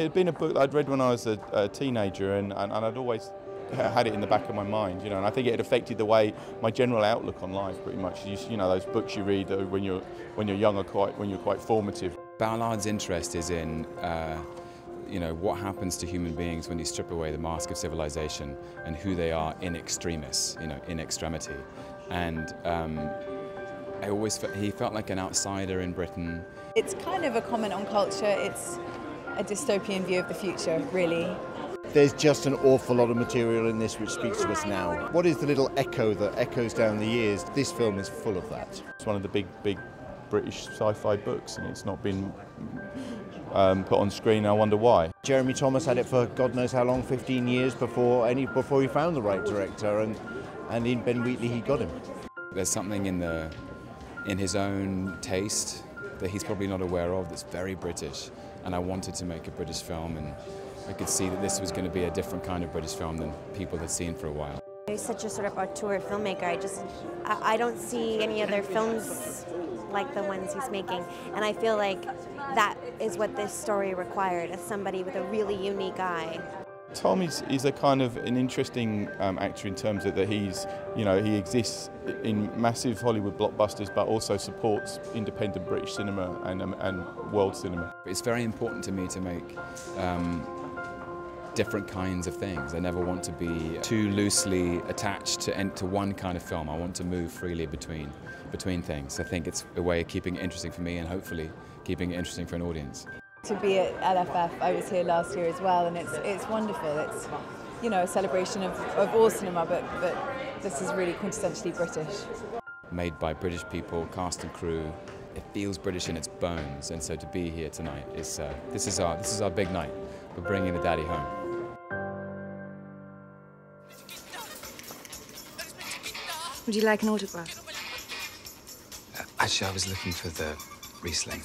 had been a book that I'd read when I was a teenager, and I'd always had it in the back of my mind, you know, and I think it had affected the way my general outlook on life pretty much. You know, those books you read when you're young are when you're quite formative. Ballard's interest is in you know, what happens to human beings when you strip away the mask of civilization and who they are in extremis, you know, in extremity. And he felt like an outsider in Britain. It's kind of a comment on culture. It's a dystopian view of the future, really. There's just an awful lot of material in this which speaks to us now. What is the little echo that echoes down the years? This film is full of that. It's one of the big British sci-fi books, and it's not been put on screen. I wonder why. Jeremy Thomas had it for God knows how long, 15 years before he found the right director, and in Ben Wheatley he got him. There's something in his own taste that he's probably not aware of that's very British, and I wanted to make a British film, and I could see that this was going to be a different kind of British film than people had seen for a while. He's such a sort of auteur filmmaker. I don't see any other films like the ones he's making, and I feel like that is what this story required, as somebody with a really unique eye. Tom is a kind of an interesting actor in terms of that he's, you know, he exists in massive Hollywood blockbusters, but also supports independent British cinema and world cinema. It's very important to me to make different kinds of things. I never want to be too loosely attached to one kind of film. I want to move freely between things. I think it's a way of keeping it interesting for me and hopefully keeping it interesting for an audience. To be at LFF, I was here last year as well, and it's wonderful. It's, you know, a celebration of all cinema, but this is really quintessentially British. Made by British people, cast and crew. It feels British in its bones, and so to be here tonight is this is our big night. We're bringing the daddy home. Would you like an autograph? Actually, I was looking for the Riesling.